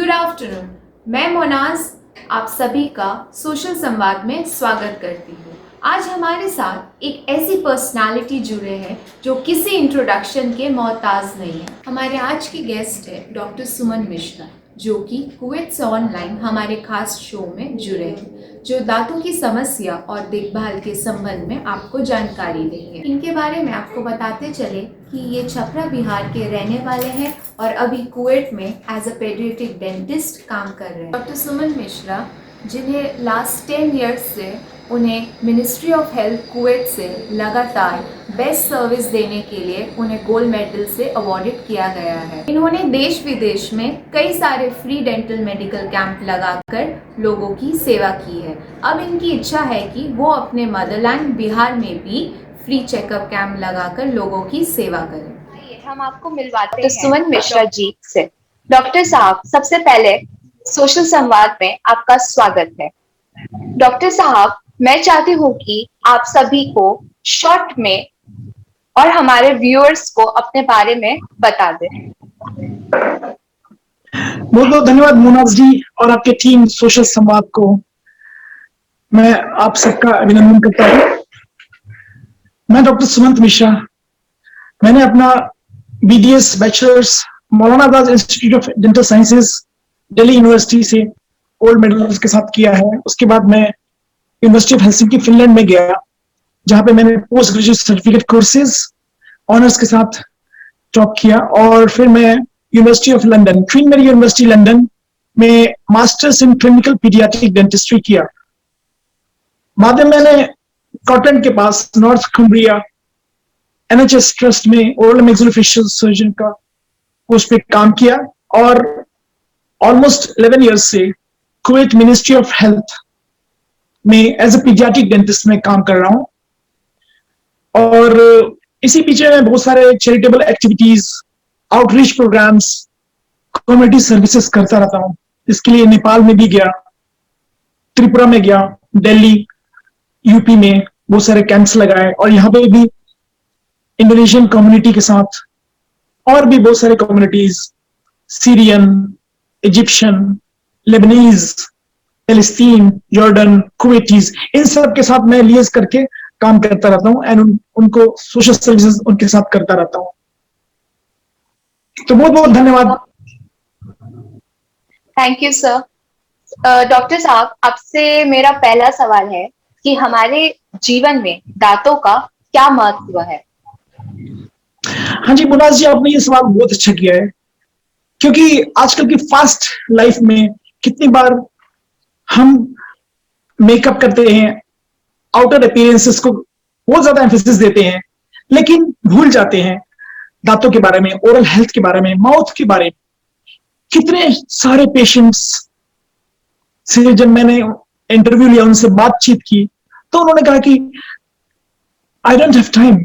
Good afternoon. मैं मोनाज आप सभी का सोशल संवाद में स्वागत करती हूँ। आज हमारे साथ एक ऐसी पर्सनालिटी जुड़े हैं जो किसी इंट्रोडक्शन के मोहताज नहीं है। हमारे आज की गेस्ट है डॉक्टर सुमन मिश्रा, जो कि कुवैत से ऑनलाइन हमारे खास शो में जुड़े हैं, जो दांतों की समस्या और देखभाल के संबंध में आपको जानकारी देंगे। इनके बारे में आपको बताते चले कि ये छपरा बिहार के रहने वाले हैं और अभी कुवैत में एज अ पेडियाट्रिक डेंटिस्ट काम कर रहे हैं। डॉक्टर सुमन मिश्रा, जिन्हें लास्ट 10 ईयर्स से उन्हें मिनिस्ट्री ऑफ हेल्थ कुवैत से लगातार बेस्ट सर्विस देने के लिए उन्हें गोल्ड मेडल से अवॉर्डेड किया गया है। इन्होंने देश विदेश में कई सारे फ्री डेंटल मेडिकल कैंप लगाकर लोगों की सेवा की है। अब इनकी इच्छा है कि वो अपने मदरलैंड बिहार में भी फ्री चेकअप कैंप लगाकर लोगों की सेवा करें। हम आपको मिलवाते हैं सुमन मिश्रा जी से। डॉक्टर साहब, सबसे पहले सोशल संवाद में आपका स्वागत है। डॉक्टर साहब, मैं चाहती हूँ कि आप सभी को शॉर्ट में और हमारे व्यूअर्स को अपने बारे में बता दें। बहुत बहुत धन्यवाद मोनाज जी और आपके टीम सोशल संवाद को। मैं आप सबका अभिनंदन करता हूँ। मैं डॉक्टर सुमंत मिश्रा, मैंने अपना BDS bachelors Maulana Azad institute of dental sciences Delhi university से गोल्ड मेडल के साथ किया है। उसके बाद मैं यूनिवर्सिटी ऑफ हेलसिंकी फिनलैंड में गया, जहां पे मैंने post graduate certificate courses honours के साथ जॉब किया। और फिर मैं university of London, Queen Mary university London में masters in clinical paediatric dentistry किया। बाद में मैंने स्कॉटलैंड के पास नॉर्थ कुम्ब्रिया NHS ट्रस्ट में ओरल मैक्सिलोफेशियल सर्जन का पोस्ट पे काम किया और ऑलमोस्ट 11 इयर्स से कुवैत मिनिस्ट्री ऑफ हेल्थ में एज अ पीडियाट्रिक डेंटिस्ट में काम कर रहा हूं। और इसी पीछे मैं बहुत सारे charitable activities, outreach programmes, community services करता रहता हूं। इसके लिए नेपाल में भी गया, त्रिपुरा में गया, दिल्ली, यूपी में बहुत सारे कैंप्स लगाए और यहाँ पे भी इंडोनेशियन कम्युनिटी के साथ और भी बहुत सारे कम्युनिटीज, सीरियन, इजिप्शियन, लेबनीज, फिलिस्तीन, जॉर्डन, कुवैतीज, इन सब के साथ मैं लिएज करके काम करता रहता हूँ एंड उनको सोशल सर्विसेज उनके साथ करता रहता हूँ। तो बहुत बहुत धन्यवाद। Thank you sir. डॉक्टर साहब, आपसे मेरा पहला सवाल है कि हमारे जीवन में दांतों का क्या महत्व है? हाँ जी मुनाज जी, आपने ये सवाल बहुत अच्छा किया है, क्योंकि आजकल की फास्ट लाइफ में कितनी बार हम मेकअप करते हैं, आउटर अपीयरेंसेस को बहुत ज्यादा एम्फेसिस देते हैं, लेकिन भूल जाते हैं दांतों के बारे में, ओरल हेल्थ के बारे में, माउथ के बारे में। कितने सारे पेशेंट्स से जब मैंने इंटरव्यू लिया, उनसे बातचीत की, तो उन्होंने कहा कि I don't have time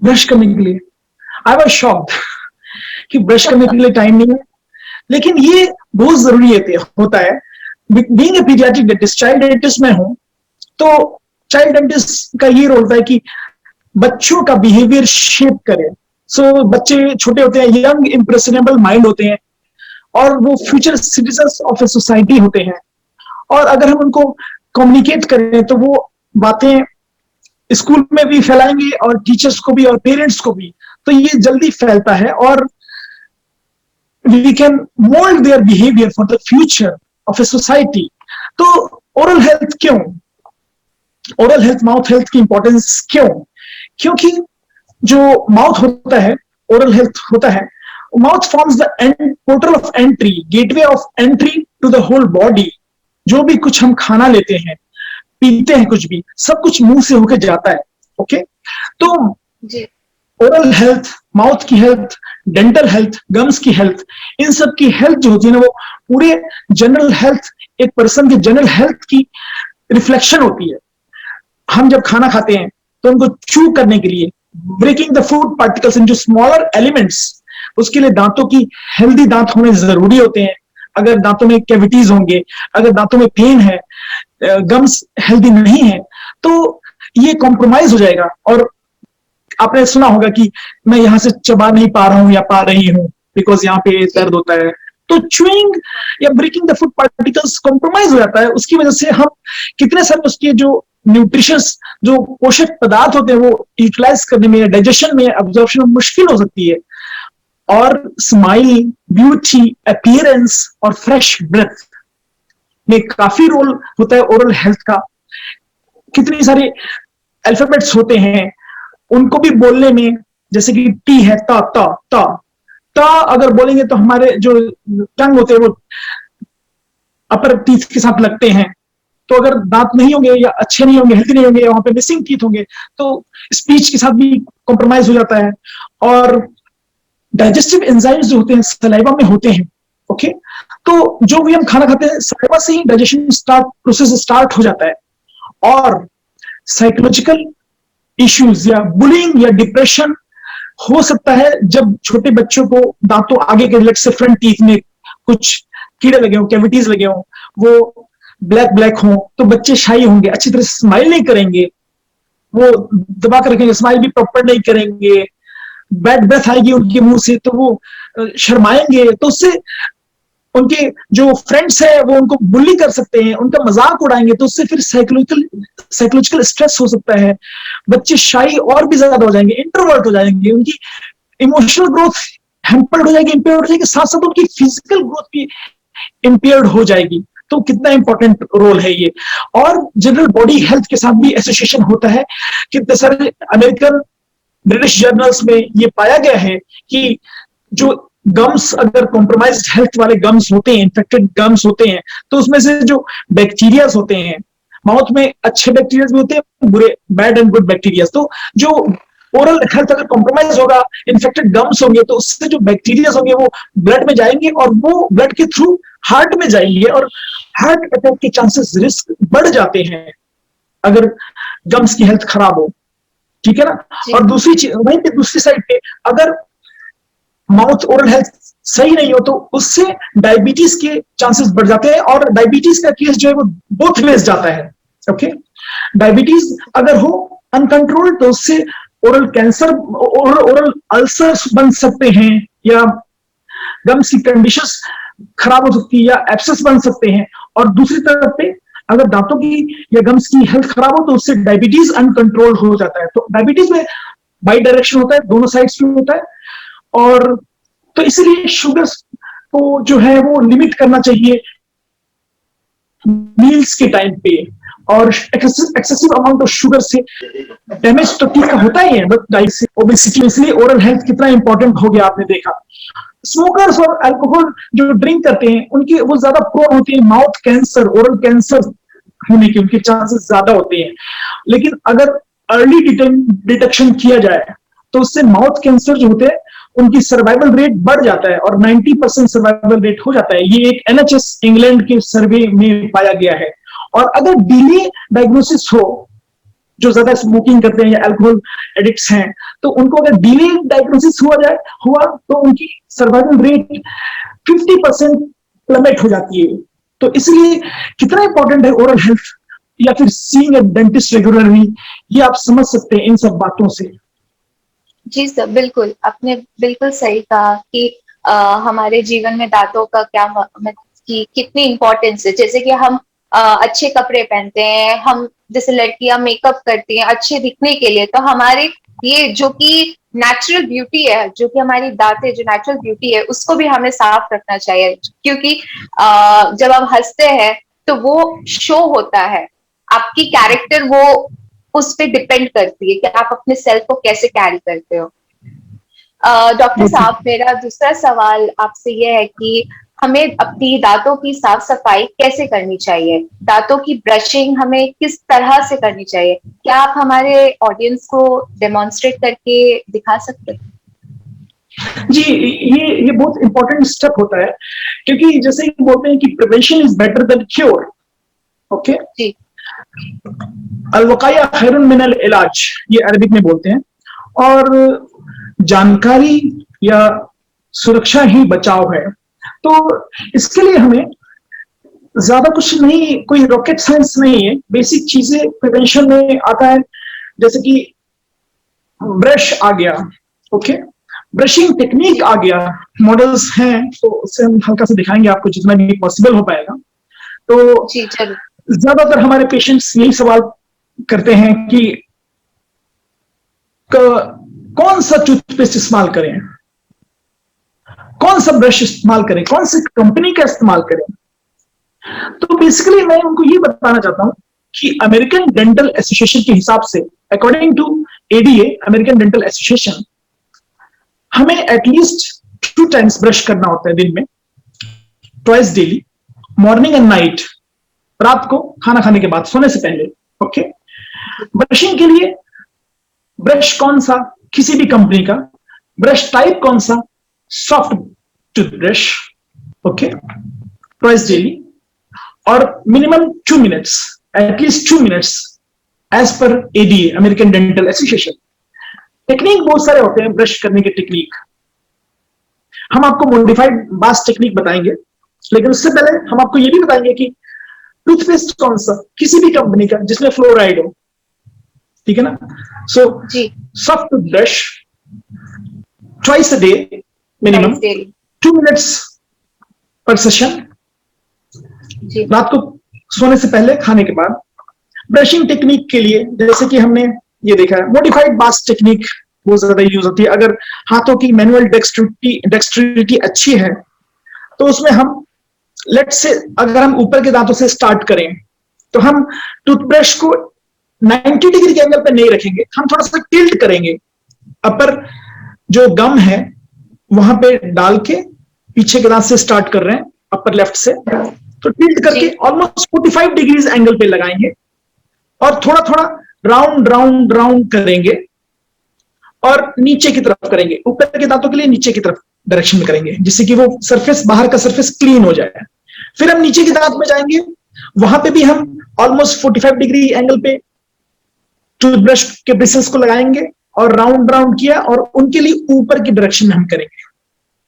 brush करने के लिए। आई वाज शॉक्ड कि ब्रश करने के लिए टाइम नहीं है, लेकिन ये बहुत जरूरी होता है। Being a paediatric dentist, child dentist में हूं, तो चाइल्ड डेंटिस्ट का ये रोल होता है कि बच्चों का बिहेवियर शेप करे। सो बच्चे छोटे होते हैं, यंग इंप्रेशनेबल माइंड होते हैं और वो future citizens of a society होते हैं। और अगर हम उनको कम्युनिकेट करें तो वो बातें स्कूल में भी फैलाएंगे और टीचर्स को भी और पेरेंट्स को भी, तो ये जल्दी फैलता है और we can mould their behaviour for the future of a society. तो ओरल हेल्थ क्यों, ओरल हेल्थ, माउथ हेल्थ की इंपॉर्टेंस क्यों? क्योंकि जो माउथ होता है, ओरल हेल्थ होता है, mouth forms the portal of entry, gateway of entry to the whole body. जो भी कुछ हम खाना लेते हैं, पीते हैं, कुछ भी, सब कुछ मुंह से होकर जाता है। ओके, तो ओरल हेल्थ, माउथ की हेल्थ, डेंटल हेल्थ, गम्स की हेल्थ, इन सब की हेल्थ जो होती है ना, वो पूरे जनरल हेल्थ, एक पर्सन के जनरल हेल्थ की रिफ्लेक्शन होती है। हम जब खाना खाते हैं तो उनको चू करने के लिए, breaking the food particles into smaller elements, उसके लिए दांतों की हेल्दी दांत होने जरूरी होते हैं। अगर दांतों में कैविटीज होंगे, अगर दांतों में पेन है, गम्स हेल्दी नहीं है, तो ये कॉम्प्रोमाइज हो जाएगा। और आपने सुना होगा कि मैं यहां से चबा नहीं पा रहा हूं या पा रही हूं बिकॉज यहाँ पे दर्द होता है, तो च्यूइंग या breaking the food particles compromise हो जाता है, उसकी वजह से हम कितने सारे उसके जो न्यूट्रिशंस जो पोषक पदार्थ होते हैं वो यूटिलाइज करने में, डाइजेशन में, एब्जॉर्प्शन में मुश्किल हो सकती है। और स्माइल, ब्यूटी, अपीयरेंस और फ्रेश ब्रेथ में काफी रोल होता है ओरल हेल्थ का। कितनी सारे अल्फाबेट्स होते हैं, उनको भी बोलने में, जैसे कि टी है, ता ता ता ता अगर बोलेंगे तो हमारे जो टंग होते हैं वो अपर टीथ के साथ लगते हैं, तो अगर दांत नहीं होंगे या अच्छे नहीं होंगे, हेल्थी नहीं होंगे, या वहां पे मिसिंग टीथ होंगे तो स्पीच के साथ भी कॉम्प्रोमाइज हो जाता है। और डाइजेस्टिव एंजाइम्स जो होते हैं सलाइवा में होते हैं, ओके, तो जो भी हम खाना खाते हैं सलाइवा से ही डाइजेशन प्रोसेस स्टार्ट हो जाता है। और साइकोलॉजिकल इश्यूज या बुलिंग या डिप्रेशन हो सकता है जब छोटे बच्चों को दांतों आगे के लेट से फ्रंट टीथ में कुछ कीड़े लगे हों, कैविटीज लगे हों, वो ब्लैक ब्लैक हों, तो बच्चे शाई होंगे, अच्छी तरह से स्माइल नहीं करेंगे, वो दबा कर रखेंगे, स्माइल भी प्रॉपर नहीं करेंगे, बैड ब्रेथ आएगी उनके मुंह से तो वो शर्माएंगे, तो उससे उनके जो फ्रेंड्स है वो उनको बुली कर सकते हैं, उनका मजाक उड़ाएंगे, तो उससे फिर साइकोलॉजिकल स्ट्रेस हो सकता है। बच्चे शाई और भी ज्यादा हो जाएंगे, इंट्रोवर्ट हो जाएंगे, उनकी इमोशनल ग्रोथ हैम्पर्ड हो जाएगी, इम्पेयर्ड हो जाएगी, साथ साथ उनकी फिजिकल ग्रोथ भी इम्पेयर्ड हो जाएगी। तो कितना इंपॉर्टेंट रोल है ये। और जनरल बॉडी हेल्थ के साथ भी एसोसिएशन होता है। कितने सारे अमेरिकन ब्रिटिश जर्नल्स में ये पाया गया है कि जो गम्स अगर कॉम्प्रोमाइज्ड हेल्थ वाले गम्स होते हैं, इन्फेक्टेड गम्स होते हैं, तो उसमें से जो बैक्टीरियाज होते हैं, माउथ में अच्छे बैक्टीरियाज भी होते हैं, बुरे, बैड एंड गुड बैक्टीरियाज, तो जो ओरल हेल्थ अगर कॉम्प्रोमाइज होगा, इन्फेक्टेड गम्स होंगे, तो उससे जो बैक्टीरियाज होंगे वो ब्लड में जाएंगे और वो ब्लड के थ्रू हार्ट में जाएंगे और हार्ट अटैक के चांसेस, रिस्क बढ़ जाते हैं अगर गम्स की हेल्थ खराब हो, ठीक है ना। और दूसरी चीज वहीं पे, दूसरी साइड पे अगर माउथ ओरल हेल्थ सही नहीं हो तो उससे डायबिटीज के चांसेस बढ़ जाते हैं, और डायबिटीज का केस जो है वो बोथ वेज जाता है, ओके। डायबिटीज अगर हो अनकंट्रोल्ड तो उससे ओरल कैंसर, ओरल अल्सर्स बन सकते हैं, या गम्स की कंडीशंस खराब हो सकती है, या एब्सेस बन सकते हैं। और दूसरी तरफ पे अगर दांतों की या गम्स की हेल्थ खराब हो तो उससे डायबिटीज अनकंट्रोल हो जाता है। तो डायबिटीज में बाई डायरेक्शन होता है, दोनों साइड्स में होता है। और तो इसलिए शुगर्स को जो है वो लिमिट करना चाहिए मील्स के टाइम पे, और एक्सेसिव अमाउंट ऑफ शुगर से डैमेज तो ठीक होता ही है, बट डाइट से ओबेसिटी। इसलिए ओरल हेल्थ कितना इंपॉर्टेंट हो गया, आपने देखा स्मोकर्स और अल्कोहल जो ड्रिंक करते हैं उनकी वो ज्यादा प्रोन होती है माउथ कैंसर, ओरल कैंसर होने के उनके चांसेस ज्यादा होते हैं। लेकिन अगर अर्ली डिटेक्शन किया जाए तो उससे माउथ कैंसर जो होते हैं उनकी सर्वाइवल रेट बढ़ जाता है और 90% सर्वाइवल रेट हो जाता है। ये एक NHS इंग्लैंड के सर्वे में पाया गया है। और अगर डिले डायग्नोसिस हो, जो ज्यादा स्मोकिंग करते हैं या अल्कोहल एडिक्ट्स हैं, तो उनको अगर डिले डायग्नोसिस हुआ तो उनकी सर्वाइवल रेट 50% प्लमेट हो जाती है। तो इसलिए कितना इंपॉर्टेंट है ओरल हेल्थ, या फिर सीइंग अ डेंटिस्ट रेगुलरली, ये आप समझ सकते हैं इन सब बातों से। जी सर, बिल्कुल आपने बिल्कुल सही कहा कि हमारे जीवन में दांतों का क्या की कितनी इम्पोर्टेंस है। जैसे कि हम अच्छे कपड़े पहनते हैं, हम जैसे लड़कियां मेकअप करती हैं अच्छे दिखने के लिए, तो हमारे ये जो कि नेचुरल ब्यूटी है, जो कि हमारी दांतें जो नेचुरल ब्यूटी है, उसको भी हमें साफ रखना चाहिए। क्योंकि जब हम हंसते हैं तो वो शो होता है, आपकी कैरेक्टर वो उस पर डिपेंड करती है कि आप अपने सेल्फ को कैसे कैरी करते हो। डॉक्टर साहब, मेरा दूसरा सवाल आपसे यह है कि हमें अपनी दांतों की साफ सफाई कैसे करनी चाहिए? दांतों की ब्रशिंग हमें किस तरह से करनी चाहिए? क्या आप हमारे ऑडियंस को डेमोन्स्ट्रेट करके दिखा सकते हैं? जी, ये बहुत इंपॉर्टेंट स्टेप होता है, क्योंकि जैसे बोलते हैं कि prevention is better than cure, okay. जी, अलवकाया खैरुन मिनल इलाज, ये अरबिक में बोलते हैं। और जानकारी या सुरक्षा ही बचाव है। तो इसके लिए हमें ज्यादा कुछ नहीं, कोई रॉकेट साइंस नहीं है, बेसिक चीजें प्रिवेंशन में आता है। जैसे कि ब्रश आ गया, ओके, ब्रशिंग टेक्निक आ गया, मॉडल्स हैं, तो उससे हम हल्का सा दिखाएंगे आपको जितना भी पॉसिबल हो पाएगा। तो जी जरूर। ज्यादातर हमारे पेशेंट्स यही सवाल करते हैं कि कौन सा टूथपेस्ट इस्तेमाल करें, कौन सा ब्रश इस्तेमाल करें, कौन सी कंपनी का इस्तेमाल करें। तो बेसिकली मैं उनको ये बताना चाहता हूं कि अमेरिकन डेंटल एसोसिएशन के हिसाब से, according to ADA, American Dental Association, हमें एटलीस्ट 2 टाइम्स ब्रश करना होता है दिन में, twice daily, morning and night, रात को खाना खाने के बाद, सोने से पहले। ओके, ब्रशिंग के लिए ब्रश कौन सा, किसी भी कंपनी का, ब्रश टाइप कौन सा, soft toothbrush, okay, twice daily, और minimum 2 minutes, at least 2 minutes, as per ADA, American Dental Association. Technique बहुत सारे होते हैं ब्रश करने के टेक्निक, हम आपको मॉडिफाइड बास टेक्निक बताएंगे, लेकिन उससे पहले हम आपको ये भी बताएंगे कि टूथपेस्ट कौन सा, किसी भी कंपनी का जिसमें फ्लोराइड हो, ठीक है ना। So soft toothbrush twice a day, minimum 2 minutes पर सेशन, रात को सोने से पहले, खाने के बाद। ब्रशिंग टेक्निक के लिए जैसे कि हमने ये देखा है, मॉडिफाइड बास टेक्निक बहुत ज्यादा यूज होती है। अगर हाथों की मैनुअल डेक्सट्रिटी अच्छी है तो उसमें हम, लेट्स से अगर हम ऊपर के दांतों से स्टार्ट करें तो हम टूथब्रश को 90 डिग्री के एंगल पर नहीं रखेंगे, हम थोड़ा सा टिल्ट करेंगे, अपर जो गम है वहां पे डाल के पीछे के दांत से स्टार्ट कर रहे हैं, अपर लेफ्ट से, तो टिल्ट करके ऑलमोस्ट 45 डिग्रीज एंगल पे लगाएंगे और थोड़ा थोड़ा राउंड राउंड राउंड करेंगे और नीचे की तरफ करेंगे, ऊपर के दांतों के लिए नीचे की तरफ डायरेक्शन में करेंगे, जिससे कि वो सरफेस, बाहर का सरफेस क्लीन हो जाए। फिर हम नीचे के दांत में जाएंगे, वहां पे भी हम ऑलमोस्ट 45 डिग्री एंगल पे टूथब्रश के ब्रिसल्स को लगाएंगे और राउंड राउंड किया, और उनके लिए ऊपर की डायरेक्शन में हम करेंगे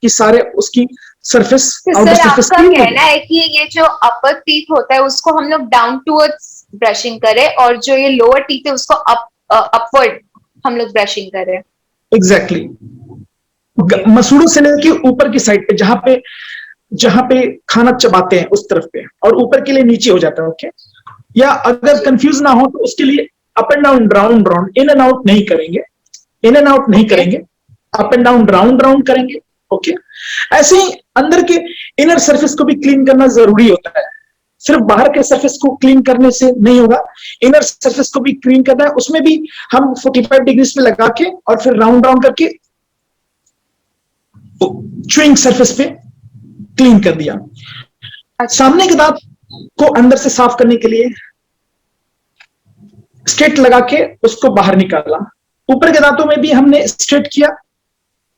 कि सारे उसकी सरफेस, आउटर सरफेस क्लीन हो। कहना है कि ये जो अपर टीथ होता है उसको हम लोग डाउन टूवर्ड्स ब्रशिंग करें, और जो ये लोअर टीथ है उसको अपवर्ड हम लोग ब्रशिंग करें। एग्जैक्टली, मसूड़ों से लेके ऊपर की साइड पे, जहां पे खाना चबाते हैं उस तरफ पे, और ऊपर के लिए नीचे हो जाता है। ओके, या अगर कंफ्यूज ना हो तो उसके लिए up and down, round round, in and out नहीं करेंगे, इन एंड आउट नहीं करेंगे, up and down, round round करेंगे। ओके, ऐसे ही अंदर के इनर सरफेस को भी क्लीन करना जरूरी होता है, सिर्फ बाहर के सरफेस को क्लीन करने से नहीं होगा, इनर सरफेस को भी क्लीन करना है। उसमें भी हम 45 डिग्री पे लगा के और फिर राउंड राउंड करके च्युइंग सरफेस पे क्लीन कर दिया। सामने के दांत को अंदर से साफ करने के लिए स्ट्रेट लगा के उसको बाहर निकाला, ऊपर के दांतों में भी हमने स्ट्रेट किया,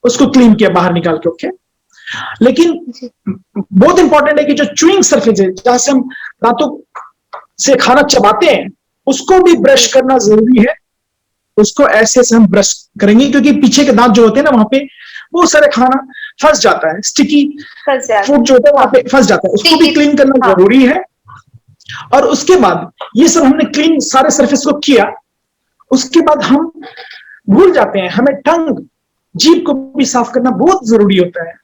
उसको क्लीन किया बाहर निकाल के। ओके, लेकिन बहुत इंपॉर्टेंट है कि जो च्युइंग सरफेस है, जहां से हम दांतों से खाना चबाते हैं, उसको भी ब्रश करना जरूरी है। उसको ऐसे से हम ब्रश करेंगे, क्योंकि पीछे के दांत जो होते हैं ना, वहां पे बहुत सारे खाना फंस जाता है, स्टिकी फूड जो होता है वहां पे फंस जाता है, उसको भी क्लीन करना जरूरी है। और उसके बाद ये सब हमने क्लीन सारे सरफेस को किया, उसके बाद हम भूल जाते हैं, हमें टंग, जीभ को भी साफ करना बहुत जरूरी होता है,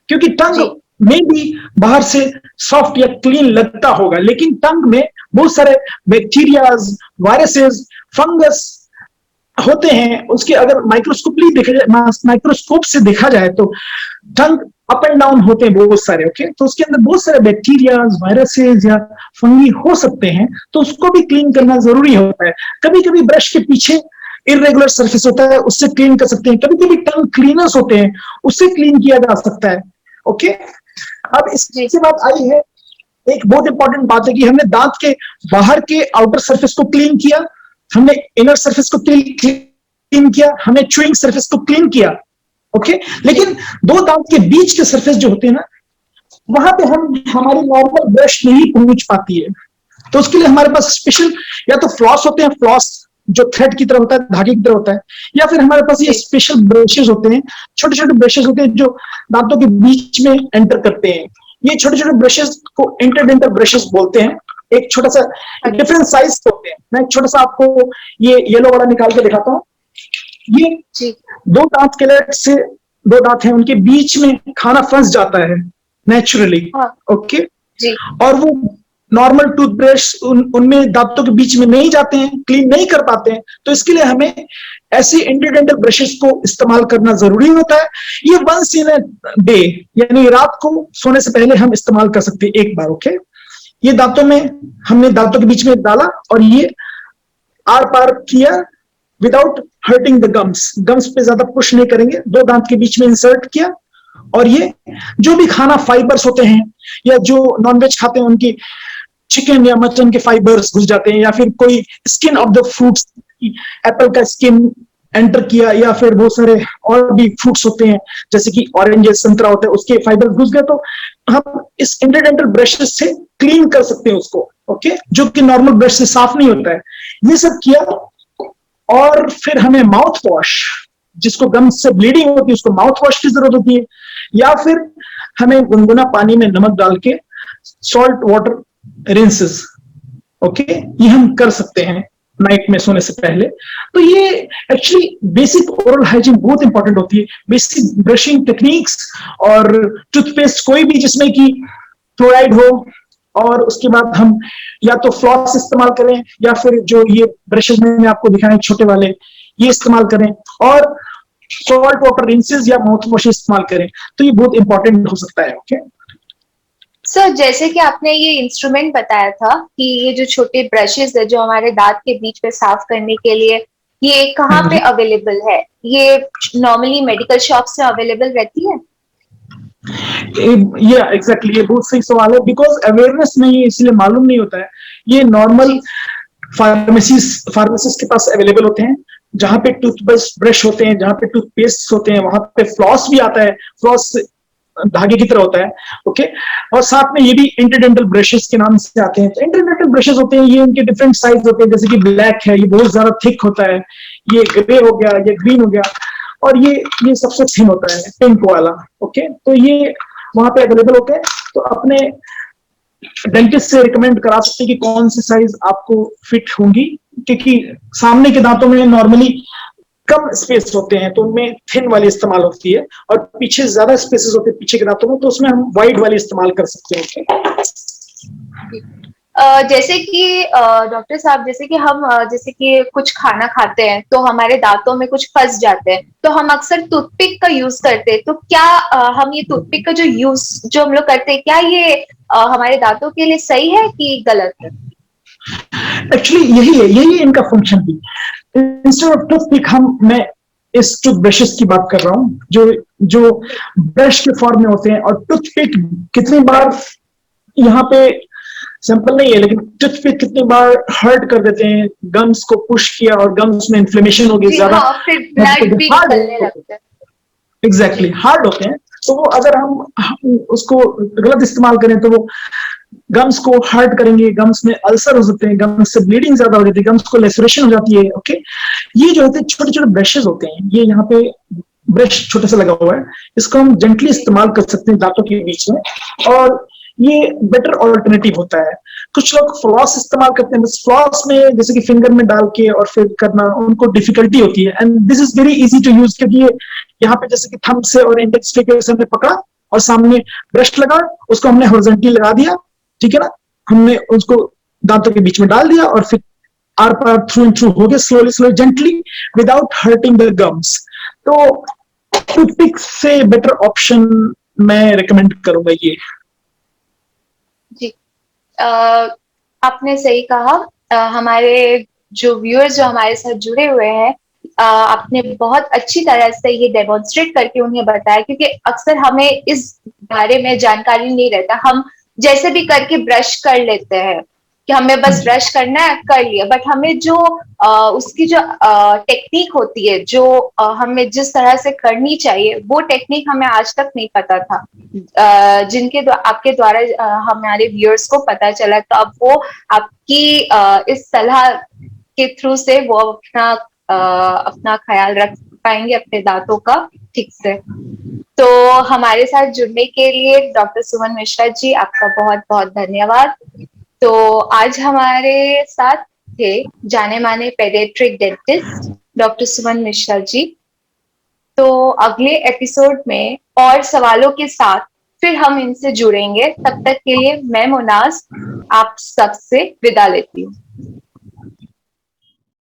क्योंकि टंग में भी बाहर से सॉफ्ट या क्लीन लगता होगा, लेकिन टंग में बहुत सारे बैक्टीरियाज, वायरसेस, फंगस होते हैं। उसके अगर माइक्रोस्कोप से देखा जाए तो टंग अप एंड डाउन होते हैं बहुत सारे। ओके, तो उसके अंदर बहुत सारे बैक्टीरियाज, वायरसेस या फंगी हो सकते हैं, तो उसको भी क्लीन करना जरूरी होता है। कभी कभी ब्रश के पीछे इरेगुलर सरफेस होता है, उससे क्लीन कर सकते हैं, कभी कभी टंग क्लीनर्स होते हैं, उससे क्लीन किया जा सकता है। ओके, अब इसके बाद आई है एक बहुत इंपॉर्टेंट बात है कि हमने दांत के बाहर के आउटर सरफेस को क्लीन किया, हमने इनर सरफेस को क्लीन किया, हमने च्युइंग सरफेस को क्लीन किया। ओके, लेकिन दो दांत के बीच के सरफेस जो होते हैं ना, वहां पे हमारी नॉर्मल ब्रश नहीं पहुंच पाती है, तो उसके लिए हमारे पास स्पेशल या तो फ्लॉस होते हैं, फ्लॉस जो थ्रेड की तरह होता है, धागे की तरह होता है, या फिर हमारे पास ये स्पेशल ब्रशेस होते हैं, छोटे छोटे ब्रशेस होते हैं जो दांतों के बीच में एंटर करते हैं। ये छोटे छोटे ब्रशेस को इंटरडेंटल ब्रशेस बोलते हैं। एक छोटा सा डिफरेंट साइज होते हैं, मैं छोटा सा आपको ये येलो वाला निकाल के दिखाता हूँ। ये दो दांत के लेट से दो दांत हैं, उनके बीच में खाना फंस जाता है नेचुरली। हाँ ओके। जी। और वो नॉर्मल टूथब्रश उनमें दांतों के बीच में नहीं जाते हैं, क्लीन नहीं कर पाते हैं, तो इसके लिए हमें ऐसी इंटरडेंटल ब्रशेस को इस्तेमाल करना जरूरी होता है। ये वंस इन अ डे, यानी रात को सोने से पहले हम इस्तेमाल कर सकते हैं एक बार। ओके। ये दांतों में, हमने दांतों के बीच में डाला और ये आर पार किया without hurting the gums. Gums पे ज्यादा पुश नहीं करेंगे, दो दांत के बीच में इंसर्ट किया, और ये जो भी खाना फाइबर्स होते हैं, या जो नॉनवेज खाते हैं उनकी चिकन या मटन के फाइबर्स घुस जाते हैं, या फिर कोई skin of the fruits, Apple का स्किन एंटर किया, या फिर बहुत सारे और भी फ्रूट्स होते हैं जैसे कि ऑरेंजेस, संतरा होता है, उसके फाइबर्स घुस गए, तो हम इस इंटरडेंटल ब्रशेस से क्लीन कर सकते हैं उसको। ओके। जो कि नॉर्मल ब्रश से साफ नहीं होता है। ये सब किया, और फिर हमें माउथ वॉश, जिसको गम से ब्लीडिंग होती है उसको माउथ वॉश की जरूरत होती है, या फिर हमें गुनगुना पानी में नमक डाल के सॉल्ट वाटर रिंसेस। ओके। ये हम कर सकते हैं नाइट में सोने से पहले। तो ये एक्चुअली बेसिक ओरल हाइजीन बहुत इंपॉर्टेंट होती है, बेसिक ब्रशिंग टेक्निक्स। और टूथपेस्ट कोई भी जिसमें कि फ्लोराइड हो, और उसके बाद हम या तो फ्लॉस इस्तेमाल करें, या फिर जो ये ब्रशेज मैंने आपको दिखाए छोटे वाले, ये इस्तेमाल करें, और सॉल्ट वाटर रिंसेस या माउथ वॉश इस्तेमाल करें। तो ये बहुत इंपॉर्टेंट हो सकता है। ओके। सर, जैसे कि आपने ये इंस्ट्रूमेंट बताया था कि ये जो छोटे ब्रशेस है जो हमारे दांत के बीच में साफ करने के लिए, ये कहाँ पे अवेलेबल है? ये नॉर्मली मेडिकल शॉप्स में अवेलेबल रहती है? ये एग्जैक्टली, ये बहुत सही सवाल है, बिकॉज अवेयरनेस नहीं है इसलिए मालूम नहीं होता है। ये नॉर्मल फार्मेसिस्ट के पास अवेलेबल होते हैं, जहां पे टूथब्रश ब्रश होते हैं, जहां पे टूथपेस्ट होते हैं, वहां पे फ्लॉस भी आता है। फ्लॉस धागे की तरह होता है। ओके। और साथ में ये भी इंटरडेंटल ब्रशेस के नाम से आते हैं। तो इंटरडेंटल ब्रशेस होते हैं, ये उनके डिफरेंट साइज होते हैं, जैसे कि ब्लैक है, ये बहुत ज्यादा थिक होता है, ये ग्रे हो गया, ये ग्रीन हो गया, और ये सबसे थिन होता है, पिंक वाला। ओके। तो ये वहां पे अवेलेबल होते हैं। तो अपने डेंटिस्ट से रिकमेंड करा सकते हैं कि कौन सी साइज आपको फिट होंगी, क्योंकि सामने के दांतों में नॉर्मली कम स्पेस होते हैं, तो उनमें थिन वाली इस्तेमाल होती है, और पीछे ज्यादा स्पेसेस होते हैं पीछे के दांतों में, तो उसमें हम वाइड वाली इस्तेमाल कर सकते हैं। जैसे कि डॉक्टर साहब, जैसे कि हम जैसे कि कुछ खाना खाते हैं तो हमारे दांतों में कुछ फंस जाते हैं, तो हम अक्सर टूथपिक का यूज करते हैं। तो क्या हम ये टूथपिक का जो यूज जो हम लोग करते हैं, क्या ये हमारे दांतों के लिए सही है कि गलत है? एक्चुअली यही है इनका फंक्शन भी। इंस्टेड ऑफ टूथपिक मैं इस टूथब्रशेस की बात कर रहा हूँ, जो जो ब्रश के फॉर्म में होते हैं। और टूथपिक कितनी बार यहाँ पे सिंपल नहीं है, लेकिन टूथपिक कितनी बार हर्ट कर देते हैं, गम्स को पुश किया और गम्स में इन्फ्लेमेशन हो गई ज्यादा, हाँ, फिर ब्लड भी निकलने लगता है। एग्जैक्टली हार्ड होते हैं। तो वो अगर हम उसको गलत इस्तेमाल करें तो वो गम्स को हर्ट करेंगे, गम्स में अल्सर हो सकते हैं, गम्स से ब्लीडिंग ज्यादा हो जाती है, गम्स को लेसरेशन हो जाती है। ओके। ये जो होते हैं छोटे छोटे ब्रशेस होते हैं, ये यहाँ पे ब्रश छोटे से लगा हुआ है, इसको हम जेंटली इस्तेमाल कर सकते हैं दांतों के बीच में, और ये बेटर ऑल्टरनेटिव होता है। कुछ लोग फ्लॉस इस्तेमाल करते हैं, बस फ्लॉस में जैसे कि फिंगर में डाल के और फिर करना उनको डिफिकल्टी होती है, and this is very easy to use, क्योंकि ये यहाँ पे जैसे कि थंब से और इंडेक्स फिंगर से हमने पकड़ा और सामने ब्रश लगा, उसको हमने हॉरिजॉन्टली लगा दिया, ठीक है ना, हमने उसको दांतों के बीच में डाल दिया, और फिर आर पार थ्रू एंड थ्रू हो गया, slowly slowly gently without hurting the gums. तो टूथपिक से बेटर ऑप्शन मैं रिकमेंड करूंगा ये। जी, आपने सही कहा। हमारे जो व्यूअर्स जो हमारे साथ जुड़े हुए हैं, आपने बहुत अच्छी तरह से ये डेमोन्स्ट्रेट करके उन्हें बताया, क्योंकि अक्सर हमें इस बारे में जानकारी नहीं रहता। हम जैसे भी करके ब्रश कर लेते हैं कि हमें बस ब्रश करना है, कर लिया, बट हमें जो उसकी जो टेक्निक होती है, जो हमें जिस तरह से करनी चाहिए, वो टेक्निक हमें आज तक नहीं पता था। आपके द्वारा हमारे व्यूअर्स को पता चला, तो अब वो आपकी इस सलाह के थ्रू से वो अपना ख्याल रख पाएंगे अपने दांतों का ठीक से। तो हमारे साथ जुड़ने के लिए डॉक्टर सुमन मिश्रा जी, आपका बहुत बहुत धन्यवाद। तो आज हमारे साथ थे जाने माने पेडियाट्रिक डेंटिस्ट डॉक्टर सुमन मिश्रा जी। तो अगले एपिसोड में और सवालों के साथ फिर हम इनसे जुड़ेंगे। तब तक के लिए मैं मोनाज आप सबसे विदा लेती हूँ।